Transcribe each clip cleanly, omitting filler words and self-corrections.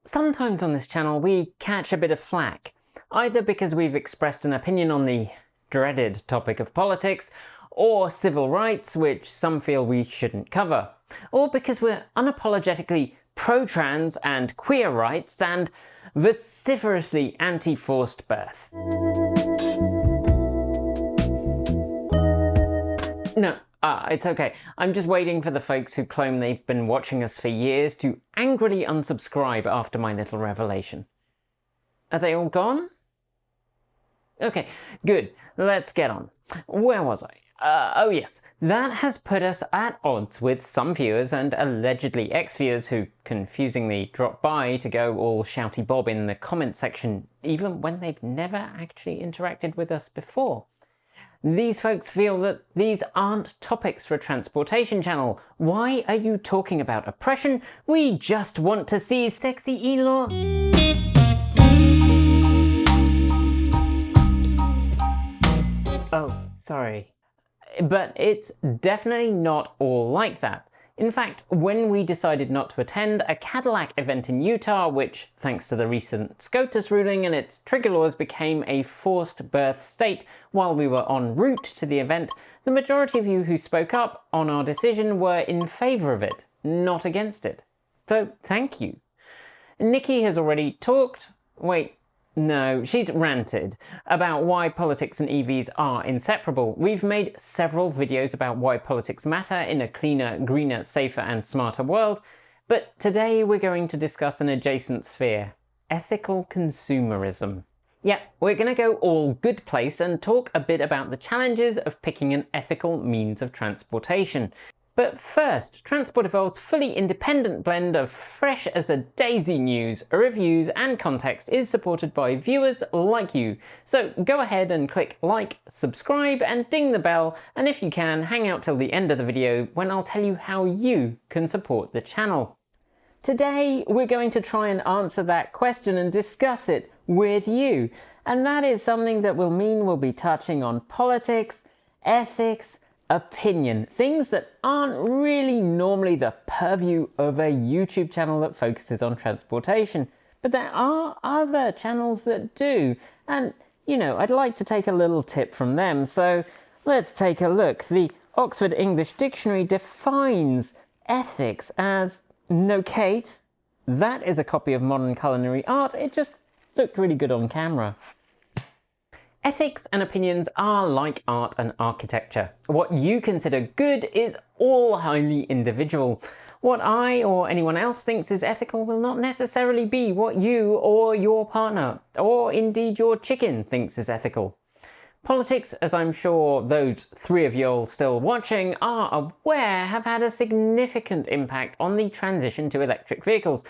Sometimes on this channel we catch a bit of flack, either because we've expressed an opinion on the dreaded topic of politics, or civil rights, which some feel we shouldn't cover, or because we're unapologetically pro-trans and queer rights and vociferously anti-forced birth. No, it's okay. I'm just waiting for the folks who claim they've been watching us for years to angrily unsubscribe after my little revelation. Are they all gone? Okay, good. Let's get on. Where was I? Oh yes, that has put us at odds with some viewers and allegedly ex-viewers who confusingly drop by to go all shouty bob in the comment section, even when they've never actually interacted with us before. These folks feel that these aren't topics for a transportation channel. Why are you talking about oppression? We just want to see sexy Elon. Oh, sorry. But it's definitely not all like that. In fact, when we decided not to attend a Cadillac event in Utah, which, thanks to the recent SCOTUS ruling and its trigger laws, became a forced birth state while we were en route to the event, the majority of you who spoke up on our decision were in favour of it, not against it. So thank you. Nikki has already talked. Wait. No, she's ranted about why politics and EVs are inseparable. We've made several videos about why politics matter in a cleaner, greener, safer and smarter world, but today we're going to discuss an adjacent sphere: ethical consumerism. Yeah, we're going to go all good place and talk a bit about the challenges of picking an ethical means of transportation. But first, Transport Evolved's fully independent blend of fresh as a daisy news, reviews and context is supported by viewers like you. So go ahead and click like, subscribe and ding the bell, and if you can, hang out till the end of the video when I'll tell you how you can support the channel. Today we're going to try and answer that question and discuss it with you, and that is something that will mean we'll be touching on politics, ethics, opinion, things that aren't really normally the purview of a YouTube channel that focuses on transportation. But there are other channels that do, and you know, I'd like to take a little tip from them, so let's take a look. The Oxford English Dictionary defines ethics as, no Kate, that is a copy of modern culinary art, it just looked really good on camera. Ethics and opinions are like art and architecture. What you consider good is all highly individual. What I or anyone else thinks is ethical will not necessarily be what you or your partner, or indeed your chicken, thinks is ethical. Politics, as I'm sure those three of you still watching are aware, have had a significant impact on the transition to electric vehicles.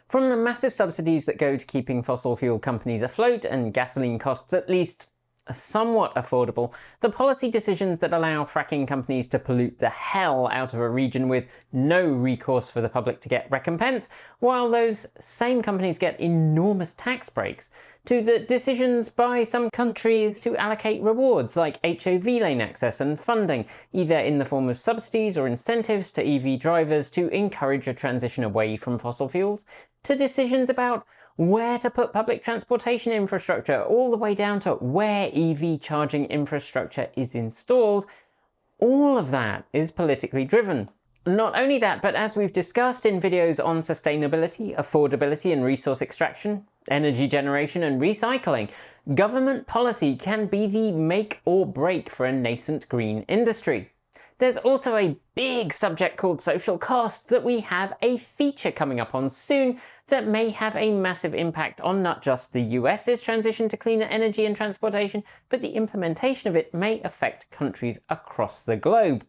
From the massive subsidies that go to keeping fossil fuel companies afloat and gasoline costs at least somewhat affordable, the policy decisions that allow fracking companies to pollute the hell out of a region with no recourse for the public to get recompense, while those same companies get enormous tax breaks, to the decisions by some countries to allocate rewards like HOV lane access and funding, either in the form of subsidies or incentives to EV drivers to encourage a transition away from fossil fuels, to decisions about where to put public transportation infrastructure, all the way down to where EV charging infrastructure is installed. All of that is politically driven. Not only that, but as we've discussed in videos on sustainability, affordability and resource extraction, energy generation and recycling, government policy can be the make or break for a nascent green industry. There's also a big subject called social cost that we have a feature coming up on soon that may have a massive impact on not just the US's transition to cleaner energy and transportation, but the implementation of it may affect countries across the globe.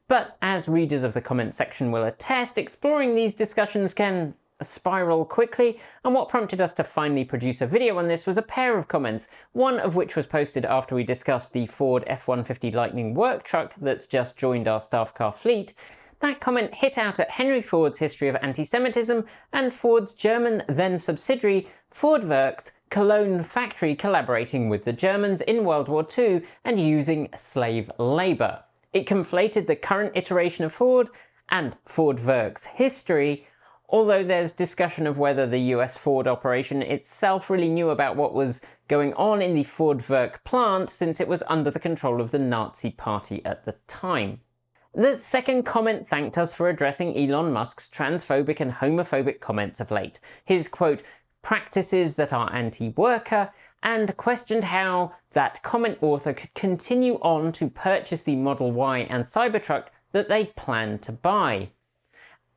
But as readers of the comment section will attest, exploring these discussions can spiral quickly, and what prompted us to finally produce a video on this was a pair of comments, one of which was posted after we discussed the Ford F-150 Lightning work truck that's just joined our staff car fleet. That comment hit out at Henry Ford's history of anti-Semitism and Ford's German then subsidiary, Ford Works, Cologne factory collaborating with the Germans in World War II and using slave labour. It conflated the current iteration of Ford and Ford Works history, although there's discussion of whether the US Ford operation itself really knew about what was going on in the Ford Werk plant, since it was under the control of the Nazi Party at the time. The second comment thanked us for addressing Elon Musk's transphobic and homophobic comments of late, his, quote, practices that are anti-worker, and questioned how that comment author could continue on to purchase the Model Y and Cybertruck that they planned to buy.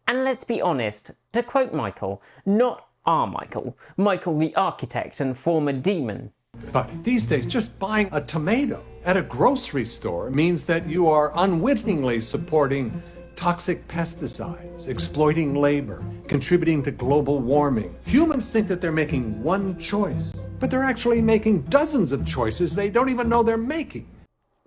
And let's be honest, to quote Michael, not our Michael, Michael the architect and former demon. But these days, just buying a tomato at a grocery store means that you are unwittingly supporting toxic pesticides, exploiting labor, contributing to global warming. Humans think that they're making one choice, but they're actually making dozens of choices they don't even know they're making.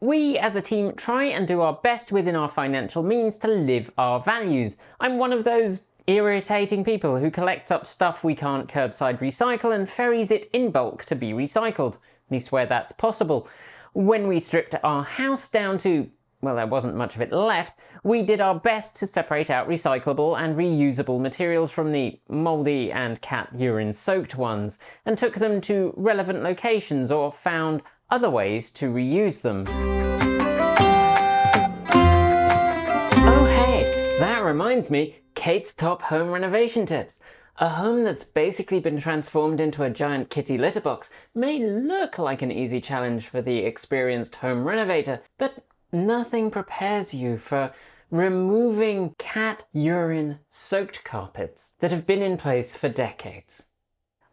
We as a team try and do our best within our financial means to live our values. I'm one of those irritating people who collects up stuff we can't curbside recycle and ferries it in bulk to be recycled, at least where that's possible. When we stripped our house down to, well, there wasn't much of it left, we did our best to separate out recyclable and reusable materials from the mouldy and cat urine soaked ones, and took them to relevant locations or found other ways to reuse them. Oh hey, that reminds me, Kate's top home renovation tips. A home that's basically been transformed into a giant kitty litter box may look like an easy challenge for the experienced home renovator, but nothing prepares you for removing cat urine soaked carpets that have been in place for decades.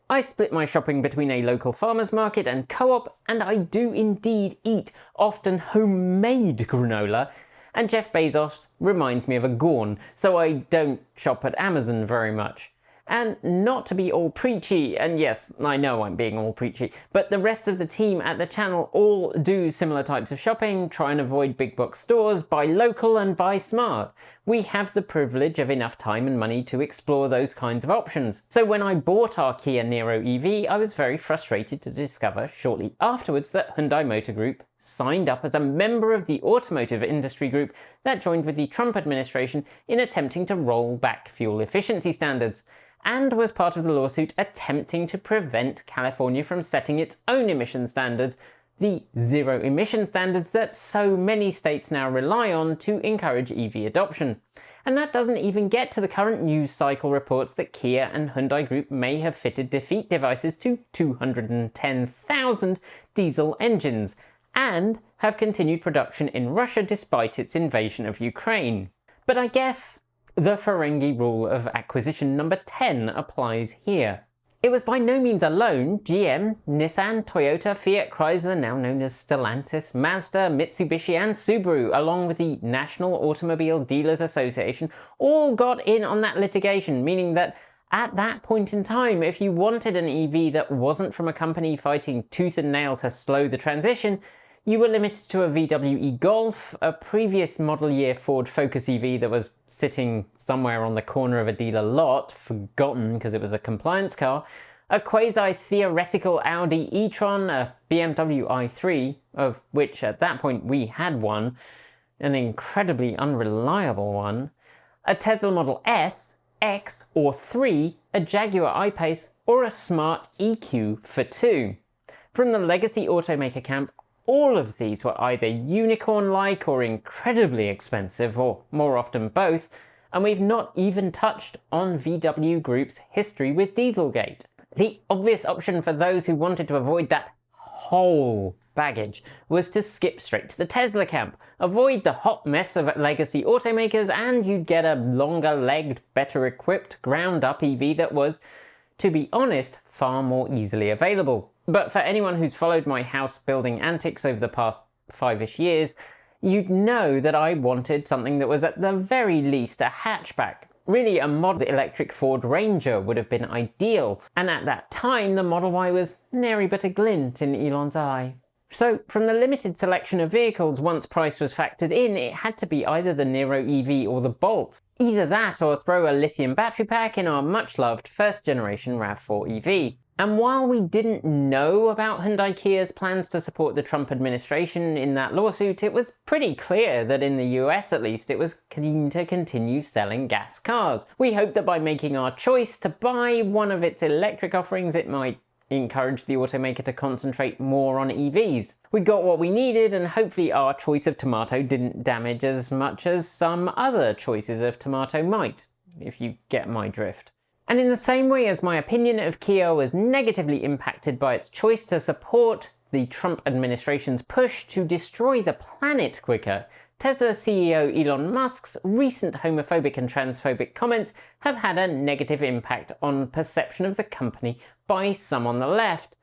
I split my shopping between a local farmer's market and co-op, and I do indeed eat often homemade granola, and Jeff Bezos reminds me of a Gorn, so I don't shop at Amazon very much. And not to be all preachy, and yes, I know I'm being all preachy, but the rest of the team at the channel all do similar types of shopping, try and avoid big box stores, buy local and buy smart. We have the privilege of enough time and money to explore those kinds of options. So when I bought our Kia Niro EV, I was very frustrated to discover shortly afterwards that Hyundai Motor Group signed up as a member of the automotive industry group that joined with the Trump administration in attempting to roll back fuel efficiency standards, and was part of the lawsuit attempting to prevent California from setting its own emission standards, the zero emission standards that so many states now rely on to encourage EV adoption. And that doesn't even get to the current news cycle reports that Kia and Hyundai Group may have fitted defeat devices to 210,000 diesel engines, and have continued production in Russia despite its invasion of Ukraine. But I guess the Ferengi rule of acquisition number 10 applies here. It was by no means alone. GM, Nissan, Toyota, Fiat Chrysler, now known as Stellantis, Mazda, Mitsubishi and Subaru, along with the National Automobile Dealers Association, all got in on that litigation, meaning that at that point in time, if you wanted an EV that wasn't from a company fighting tooth and nail to slow the transition, you were limited to a VW e-Golf, a previous model year Ford Focus EV that was sitting somewhere on the corner of a dealer lot, forgotten because it was a compliance car, a quasi-theoretical Audi e-tron, a BMW i3, of which at that point we had one, an incredibly unreliable one, a Tesla Model S, X or 3, a Jaguar I-Pace, or a smart EQ for 2. From the legacy automaker camp, all of these were either unicorn-like or incredibly expensive, or more often both, and we've not even touched on VW Group's history with Dieselgate. The obvious option for those who wanted to avoid that whole baggage was to skip straight to the Tesla camp, avoid the hot mess of legacy automakers, and you'd get a longer-legged, better-equipped, ground-up EV that was, to be honest, far more easily available. But for anyone who's followed my house building antics over the past 5-ish years, you'd know that I wanted something that was at the very least a hatchback. Really, a modern electric Ford Ranger would have been ideal, and at that time the Model Y was nary but a glint in Elon's eye. So, from the limited selection of vehicles, once price was factored in, it had to be either the Niro EV or the Bolt. Either that or throw a lithium battery pack in our much-loved first-generation RAV4 EV. And while we didn't know about Hyundai Kia's plans to support the Trump administration in that lawsuit, it was pretty clear that in the US at least it was keen to continue selling gas cars. We hope that by making our choice to buy one of its electric offerings, it might encourage the automaker to concentrate more on EVs. We got what we needed, and hopefully our choice of tomato didn't damage as much as some other choices of tomato might, if you get my drift. And in the same way as my opinion of Kia was negatively impacted by its choice to support the Trump administration's push to destroy the planet quicker, Tesla CEO Elon Musk's recent homophobic and transphobic comments have had a negative impact on perception of the company by some on the left.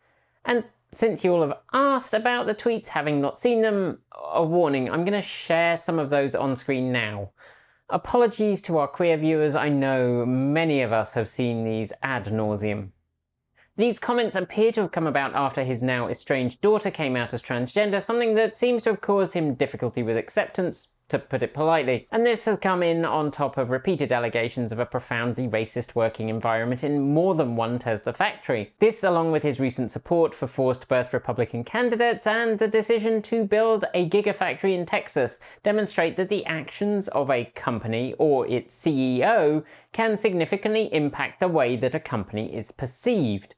And since you all have asked about the tweets, having not seen them, a warning, I'm going to share some of those on screen now. Apologies to our queer viewers, I know many of us have seen these ad nauseum. These comments appear to have come about after his now estranged daughter came out as transgender, something that seems to have caused him difficulty with acceptance, to put it politely. And this has come in on top of repeated allegations of a profoundly racist working environment in more than one Tesla factory. This, along with his recent support for forced birth Republican candidates and the decision to build a gigafactory in Texas, demonstrate that the actions of a company or its CEO can significantly impact the way that a company is perceived.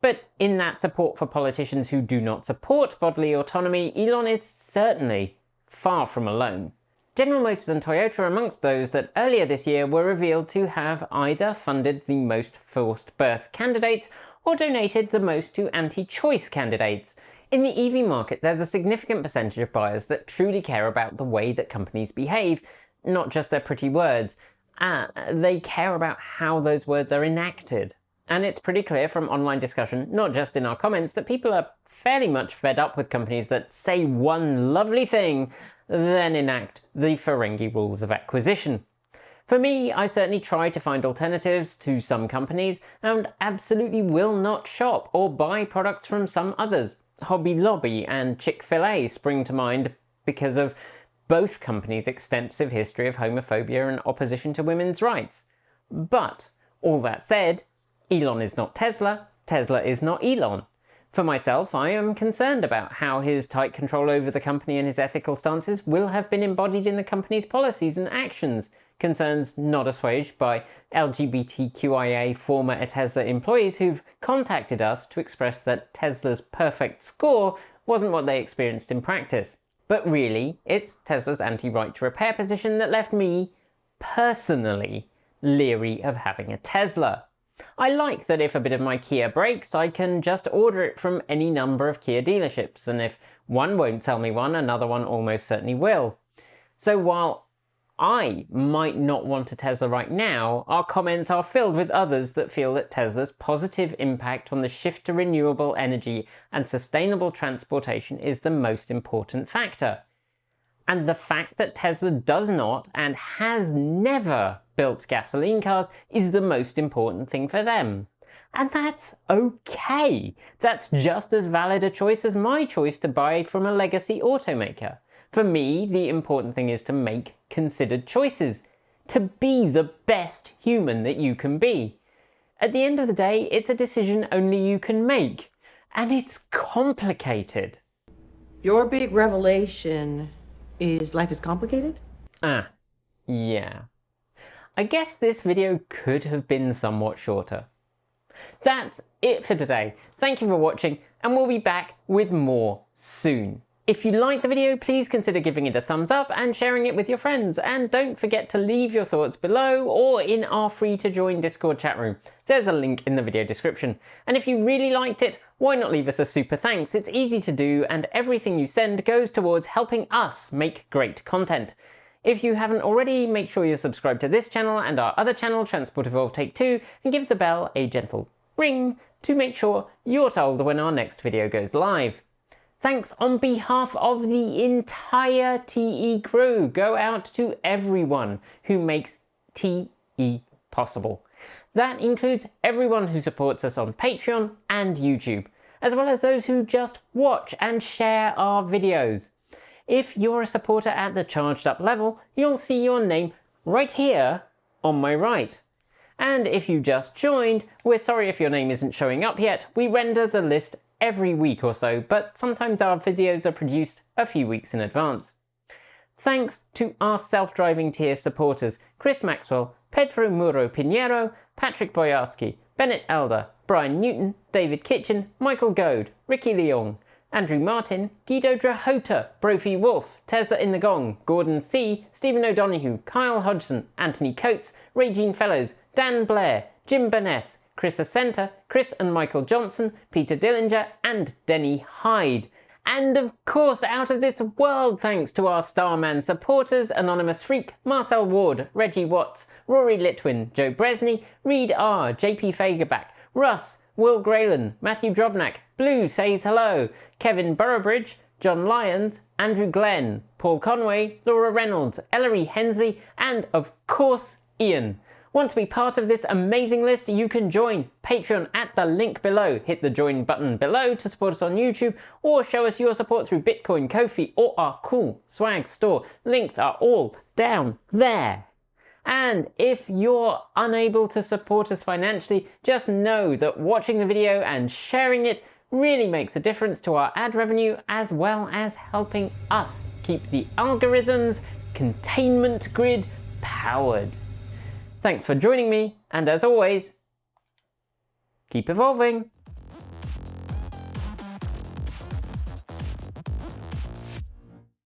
But in that support for politicians who do not support bodily autonomy, Elon is certainly far from alone. General Motors and Toyota are amongst those that earlier this year were revealed to have either funded the most forced birth candidates or donated the most to anti-choice candidates. In the EV market, there's a significant percentage of buyers that truly care about the way that companies behave, not just their pretty words. They care about how those words are enacted. And it's pretty clear from online discussion, not just in our comments, that people are fairly much fed up with companies that say one lovely thing, then enact the Ferengi rules of acquisition. For me, I certainly try to find alternatives to some companies and absolutely will not shop or buy products from some others. Hobby Lobby and Chick-fil-A spring to mind because of both companies' extensive history of homophobia and opposition to women's rights. But, all that said, Elon is not Tesla, Tesla is not Elon. For myself, I am concerned about how his tight control over the company and his ethical stances will have been embodied in the company's policies and actions, concerns not assuaged by LGBTQIA former Tesla employees who've contacted us to express that Tesla's perfect score wasn't what they experienced in practice. But really, it's Tesla's anti-right to repair position that left me, personally, leery of having a Tesla. I like that if a bit of my Kia breaks, I can just order it from any number of Kia dealerships, and if one won't sell me one, another one almost certainly will. So while I might not want a Tesla right now, our comments are filled with others that feel that Tesla's positive impact on the shift to renewable energy and sustainable transportation is the most important factor. And the fact that Tesla does not and has never built gasoline cars is the most important thing for them. And that's okay. That's just as valid a choice as my choice to buy from a legacy automaker. For me, the important thing is to make considered choices, to be the best human that you can be. At the end of the day, it's a decision only you can make, and it's complicated. Your big revelation is life is complicated? Yeah. I guess this video could have been somewhat shorter. That's it for today. Thank you for watching, and we'll be back with more soon. If you liked the video, please consider giving it a thumbs up and sharing it with your friends. And don't forget to leave your thoughts below or in our free to join Discord chat room. There's a link in the video description. And if you really liked it, why not leave us a super thanks? It's easy to do, and everything you send goes towards helping us make great content. If you haven't already, make sure you're subscribed to this channel and our other channel, Transport Evolved Take 2, and give the bell a gentle ring to make sure you're told when our next video goes live. Thanks on behalf of the entire TE crew go out to everyone who makes TE possible. That includes everyone who supports us on Patreon and YouTube, as well as those who just watch and share our videos. If you're a supporter at the charged up level, you'll see your name right here on my right. And if you just joined, we're sorry if your name isn't showing up yet. We render the list every week or so, but sometimes our videos are produced a few weeks in advance. Thanks to our self-driving tier supporters, Chris Maxwell, Pedro Muro Pinheiro, Patrick Boyarski, Bennett Elder, Brian Newton, David Kitchen, Michael Goad, Ricky Leong, Andrew Martin, Guido Drahota, Brophy Wolf, Tezza in the Gong, Gordon C, Stephen O'Donoghue, Kyle Hodgson, Anthony Coates, Regine Fellows, Dan Blair, Jim Burness, Chris Ascenta, Chris and Michael Johnson, Peter Dillinger, and Denny Hyde. And of course, out of this world thanks to our Starman supporters, Anonymous Freak, Marcel Ward, Reggie Watts, Rory Litwin, Joe Bresney, Reed R, JP Fagerback, Russ, Will Graylan, Matthew Drobnak, Blue Says Hello, Kevin Burrowbridge, John Lyons, Andrew Glenn, Paul Conway, Laura Reynolds, Ellery Hensley, and of course, Ian. Want to be part of this amazing list? You can join Patreon at the link below. Hit the join button below to support us on YouTube, or show us your support through Bitcoin, Ko-fi, or our cool swag store. Links are all down there. And if you're unable to support us financially, just know that watching the video and sharing it really makes a difference to our ad revenue, as well as helping us keep the algorithms containment grid powered. Thanks for joining me, and as always, keep evolving.